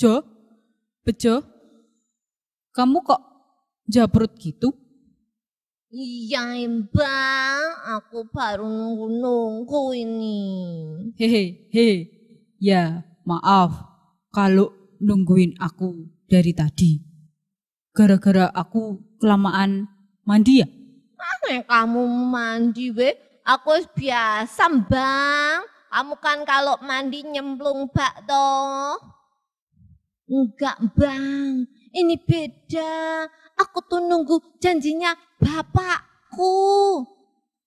Jo, Bejo, kamu kok jabrut gitu? Iya Bang, aku baru nunggu-nunggu ini. Hehehe, ya maaf kalau nungguin aku dari tadi. Gara-gara aku kelamaan mandi ya? Kamu mandi we, aku biasa Bang. Kamu kan kalau mandi nyemplung bak toh. Enggak Bang, ini beda. Aku tuh nunggu janjinya bapakku.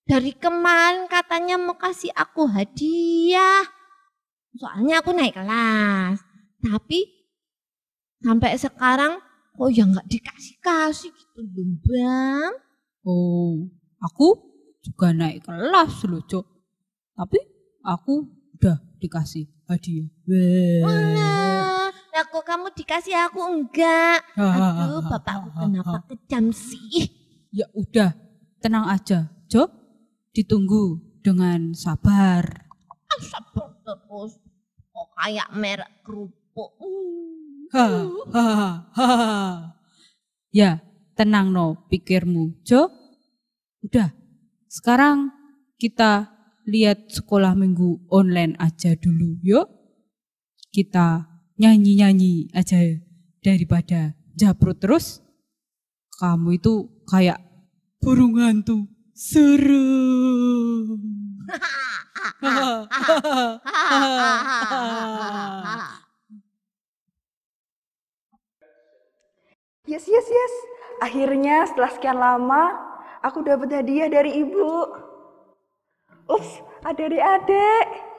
Dari kemarin katanya mau kasih aku hadiah. Soalnya aku naik kelas. Tapi sampai sekarang kok ya nggak dikasih-kasih gitu loh Bang. Oh, aku juga naik kelas loh, Cok. Tapi aku udah dikasih hadiah. Wah, kok kamu dikasih aku enggak? Aduh, bapakku kenapa kejam sih? Ya udah, tenang aja, Jo. Ditunggu dengan sabar. Sabar terus. Kok kayak merek kerupuk. Ya, tenang no pikirmu, Jo. Udah, sekarang kita lihat sekolah minggu online aja dulu, yuk. Kita nyanyi-nyanyi aja daripada jabrut terus. Kamu itu kayak burung hantu. Serem. Yes. Akhirnya setelah sekian lama, aku dapat hadiah dari ibu. Ups, adik-adik.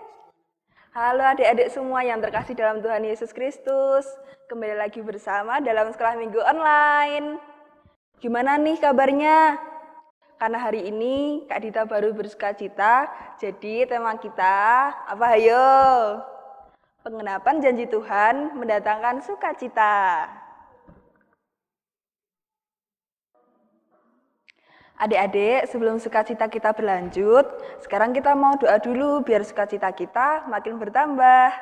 Halo adik-adik semua yang terkasih dalam Tuhan Yesus Kristus. Kembali lagi bersama dalam sekolah minggu online. Gimana nih kabarnya? Karena hari ini Kak Dita baru bersukacita, jadi tema kita apa ayo? Pengenapan janji Tuhan mendatangkan sukacita. Adik-adik, sebelum sukacita kita berlanjut, sekarang kita mau doa dulu biar sukacita kita makin bertambah.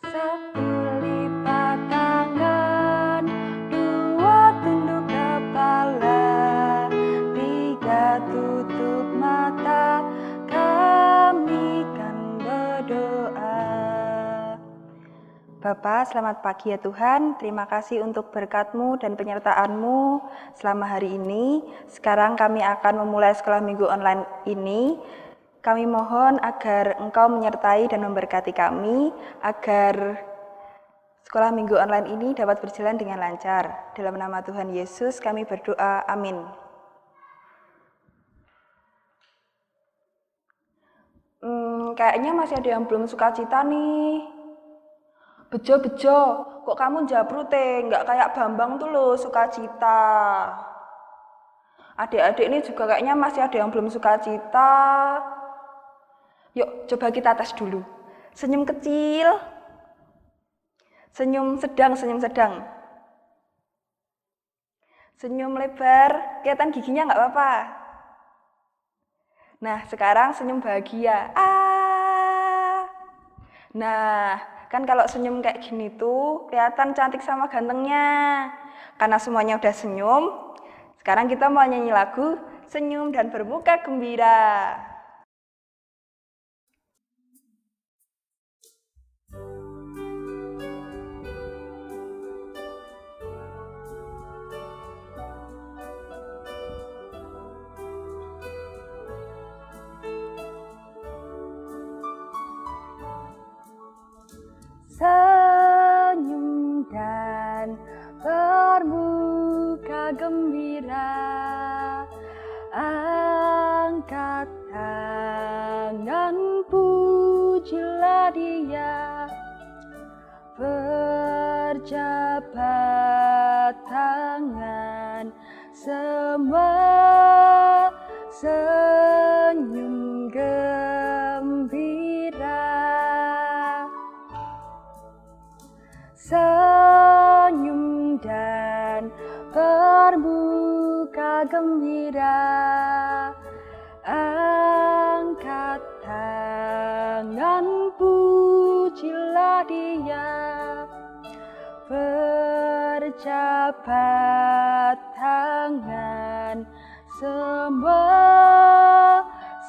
Satu lipat tangan, dua tunduk kepala, tiga tutup mata, kami kan berdoa. Bapa, selamat pagi ya Tuhan. Terima kasih untuk berkat-Mu dan penyertaan-Mu selama hari ini. Sekarang kami akan memulai sekolah minggu online ini. Kami mohon agar Engkau menyertai dan memberkati kami, agar sekolah minggu online ini dapat berjalan dengan lancar. Dalam nama Tuhan Yesus kami berdoa, amin. Kayaknya masih ada yang belum sukacita nih. Bejo, kok kamu jabrut nggak kayak Bambang tuh loh sukacita. Adik-adik ini juga kayaknya masih ada yang belum sukacita. Yuk coba kita tes dulu. Senyum kecil, senyum sedang. Senyum lebar, kelihatan giginya nggak apa-apa. Nah sekarang senyum bahagia. Nah, kan kalau senyum kayak gini tuh kelihatan cantik sama gantengnya. Karena semuanya udah senyum, sekarang kita mau nyanyi lagu Senyum dan Bermuka Gembira. Senyum dan bermuka gembira, angkat tangan pujilah Dia, berjabat tangan semua, senyum gembira. Senyum dan bermuka gembira, angkat jabat tangan, semua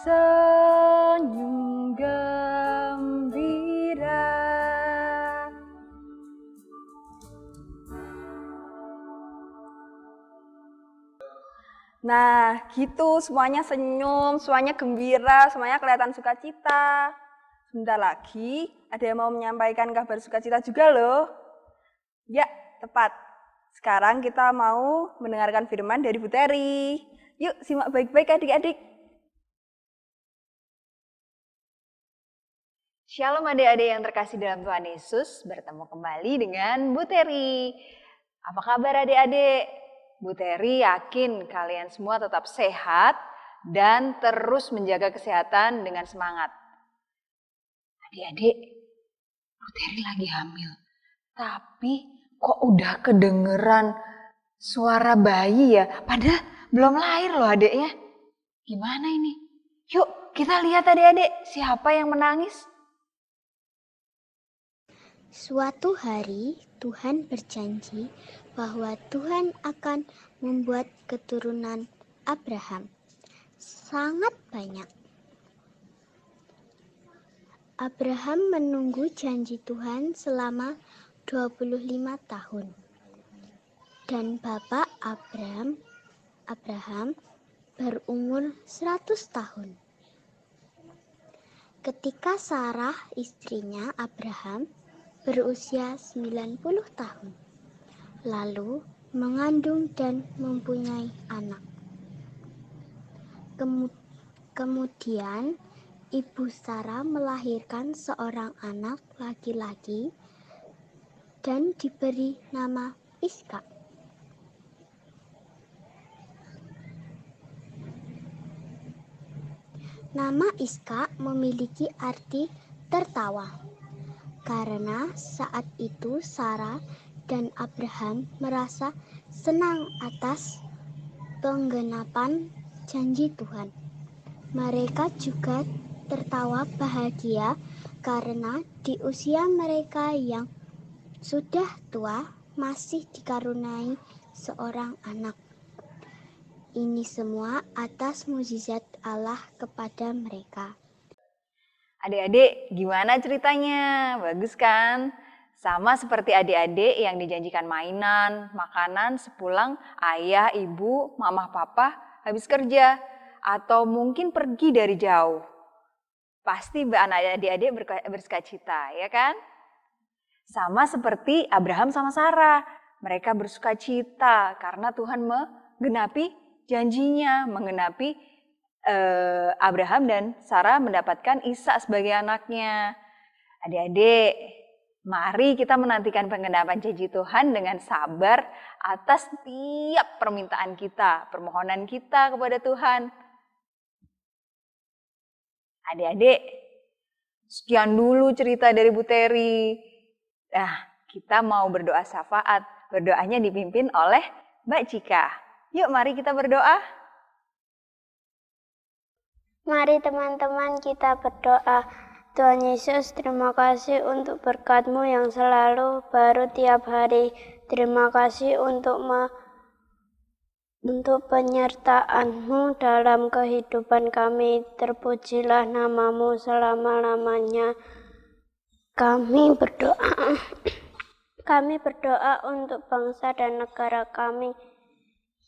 senyum gembira. Nah, gitu semuanya senyum, semuanya gembira, semuanya kelihatan sukacita. Sebentar lagi ada yang mau menyampaikan kabar sukacita juga loh. Ya, tepat. Sekarang kita mau mendengarkan firman dari Bu Teri. Yuk, simak baik-baik adik-adik. Shalom adik-adik yang terkasih dalam Tuhan Yesus, bertemu kembali dengan Bu Teri. Apa kabar adik-adik? Bu Teri yakin kalian semua tetap sehat dan terus menjaga kesehatan dengan semangat. Adik-adik, Bu Teri lagi hamil, tapi kok udah kedengeran suara bayi ya? Padahal belum lahir loh adiknya. Gimana ini? Yuk kita lihat adik-adik, siapa yang menangis? Suatu hari Tuhan berjanji bahwa Tuhan akan membuat keturunan Abraham sangat banyak. Abraham menunggu janji Tuhan selama 25 tahun. Dan bapak Abraham berumur 100 tahun. Ketika Sarah istrinya Abraham berusia 90 tahun, lalu mengandung dan mempunyai anak. Kemudian ibu Sarah melahirkan seorang anak laki-laki dan diberi nama Ishak. Nama Ishak memiliki arti tertawa. Karena saat itu Sarah dan Abraham merasa senang atas penggenapan janji Tuhan. Mereka juga tertawa bahagia karena di usia mereka yang sudah tua masih dikaruniai seorang anak. Ini semua atas mukjizat Allah kepada mereka. Adik-adik, gimana ceritanya? Bagus kan? Sama seperti adik-adik yang dijanjikan mainan, makanan sepulang ayah, ibu, mama, papa habis kerja. Atau mungkin pergi dari jauh. Pasti adik-adik bersukacita, ya kan? Sama seperti Abraham sama Sarah. Mereka bersukacita karena Tuhan menggenapi janjinya, menggenapi Abraham dan Sarah mendapatkan Ishak sebagai anaknya. Adik-adik, mari kita menantikan penggenapan janji Tuhan dengan sabar atas setiap permintaan kita, permohonan kita kepada Tuhan. Adik-adik, sekian dulu cerita dari Bu Teri. Nah, kita mau berdoa syafaat. Berdoanya dipimpin oleh Mbak Cika. Yuk mari kita berdoa. Mari teman-teman kita berdoa. Tuhan Yesus, terima kasih untuk berkat-Mu yang selalu baru tiap hari. Terima kasih untuk penyertaan-Mu dalam kehidupan kami. Terpujilah nama-Mu selama-lamanya. Kami berdoa untuk bangsa dan negara kami.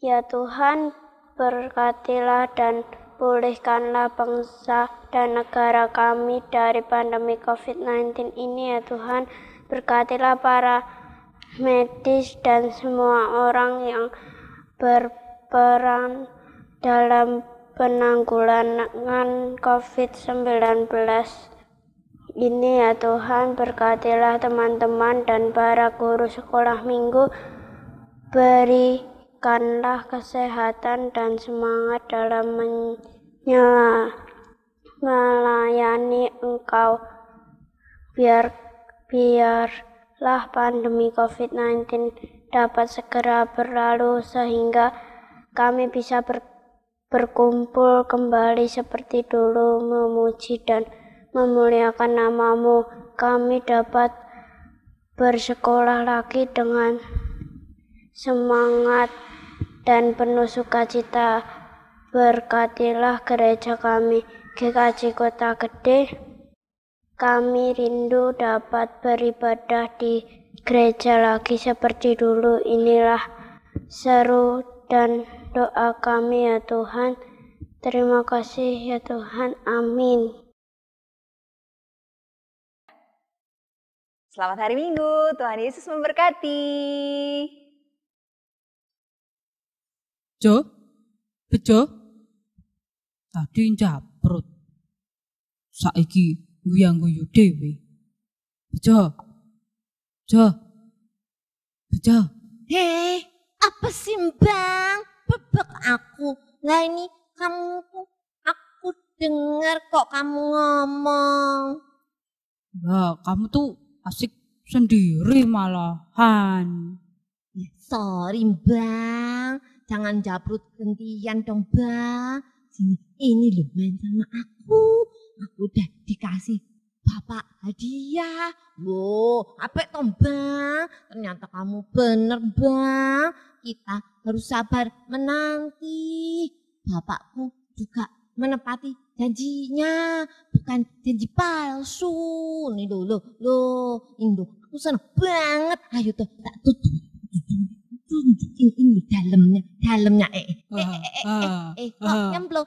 Ya Tuhan, berkatilah dan pulihkanlah bangsa dan negara kami dari pandemi COVID-19 ini ya Tuhan. Berkatilah para medis dan semua orang yang berperan dalam penanggulangan COVID-19 ini ya Tuhan. Berkatilah teman-teman dan para guru sekolah minggu. Berikanlah kesehatan dan semangat dalam melayani Engkau. Biarlah pandemi COVID-19 dapat segera berlalu sehingga kami bisa berkumpul kembali seperti dulu, memuji dan memuliakan nama-Mu. Kami dapat bersekolah lagi dengan semangat, dan penuh sukacita. Berkatilah gereja kami, GKJ Kota Gede. Kami rindu dapat beribadah di gereja lagi seperti dulu. Inilah seru dan doa kami ya Tuhan. Terima kasih ya Tuhan. Amin. Selamat hari Minggu, Tuhan Yesus memberkati. Bejo, tadi njaprut, saiki guyang-guyu dhewe. Bejo. Hei, apa sih Bang? Bebek aku. Lah ini kamu tuh, aku dengar kok kamu ngomong. Lah, kamu tuh asik sendiri malahan. Ya, sorry Bang, jangan jabrut gantian dong Bang. Sini, ini loh main sama aku. Aku udah dikasih Bapak hadiah. Loh, apa toh Bang? Ternyata kamu bener Bang. Kita harus sabar menanti. Bapakku juga menepati janjinya, bukan janji palsu. Nih loh, ini loh, aku senang banget. Ayo tuh, tak tunjukin ini dalamnya, kok nyemplung,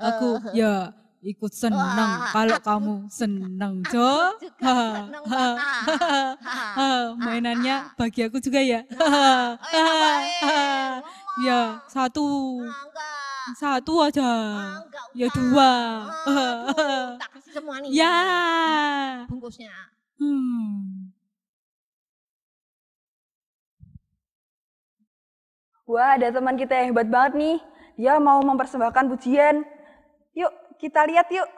Aku ya ikut senang kalau kamu senang, Jo. Mainannya bagi aku juga ya. Ya, satu aja. Ya, 2. Tak kasih semua nih. Ya. Bungkusnya. Wah, ada teman kita yang hebat banget nih. Dia mau mempersembahkan pujian. Yuk, kita lihat yuk.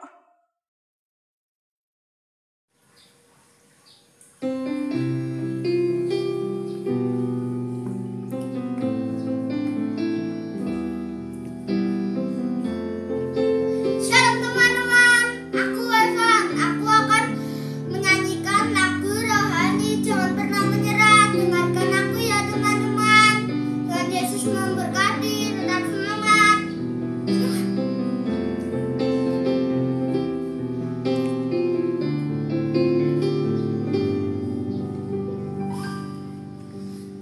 Shalom teman-teman, aku Evan. Aku akan menyanyikan lagu rohani Jangan Pernah Menyerah. Dengarkan aku ya teman-teman. Tuhan Yesus memberkati, tetap semangat.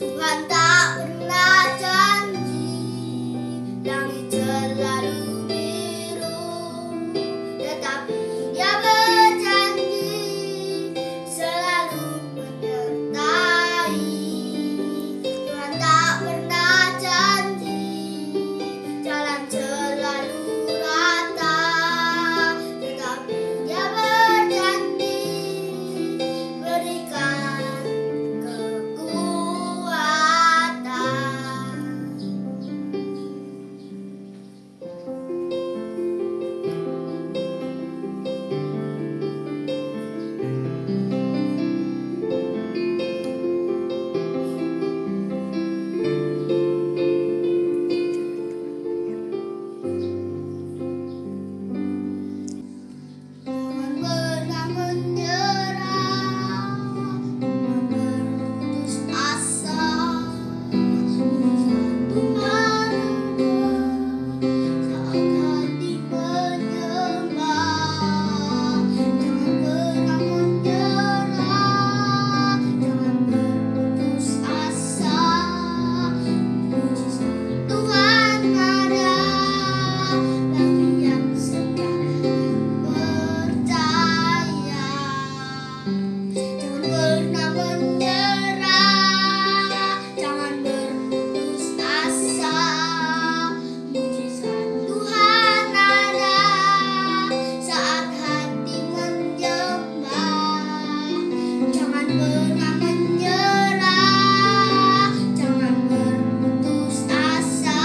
Tuhan tak pernah janji langit selalu biru, tetapi Dia berjanji selalu menyertai. Tuhan tak pernah janji jalan selalu rata, tetapi Dia berjanji berikan kekuatan. Jangan pernah menyerah, jangan berputus asa. Tuhan ada saat hati menyembah. Jangan pernah menyerah, jangan berputus asa. Mujizat Tuhan ada bagi yang setia percaya. Jangan pernah menyerah, jangan berputus asa. Mujizat Tuhan ada saat hati menyembah. Jangan pernah menyerah, jangan berputus asa.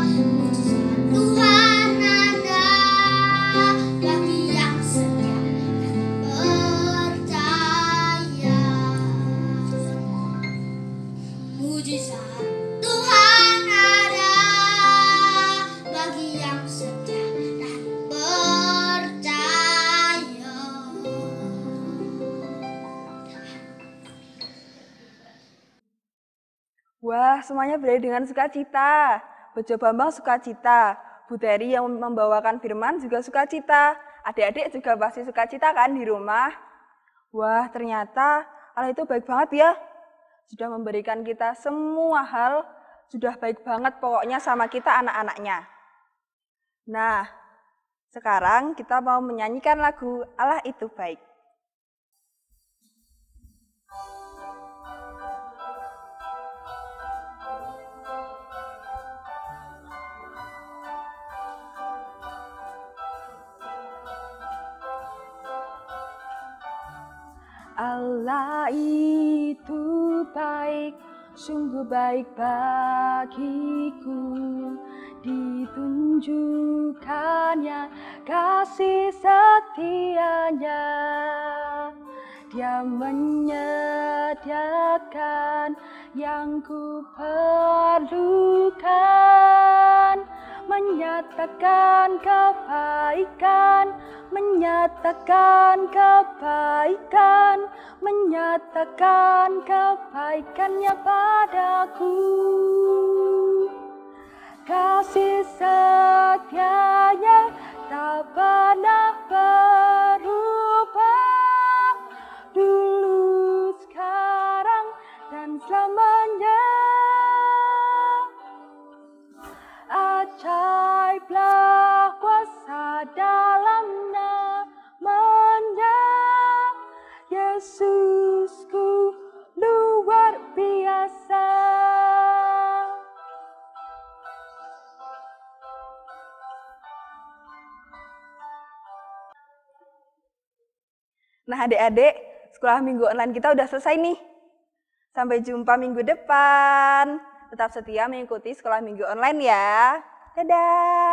Mujizat Tuhan ada bagi yang setia percaya. Mujizat Tuhan ada bagi yang setia dan percaya. Wah, semuanya berakhir dengan sukacita. Bejo Bambang sukacita, Bu Teri yang membawakan firman juga sukacita. Adik-adik juga pasti sukacita kan di rumah? Wah, ternyata Allah itu baik banget ya. Sudah memberikan kita semua hal, sudah baik banget pokoknya sama kita anak-anaknya. Nah, sekarang kita mau menyanyikan lagu Allah itu baik. Allah itu baik, sungguh baik bagiku, ditunjukkannya kasih setianya. Dia menyediakan yang ku perlukan, menyatakan kebaikan, menyatakan kebaikan, menyatakan kebaikannya padaku. Kasih setianya tak pernah berubah, dulu, sekarang, dan selamanya. Ajaiblah kuasa dalam namanya, Yesusku luar biasa. Nah adik-adik, sekolah minggu online kita udah selesai nih. Sampai jumpa minggu depan. Tetap setia mengikuti sekolah minggu online ya. Dadah.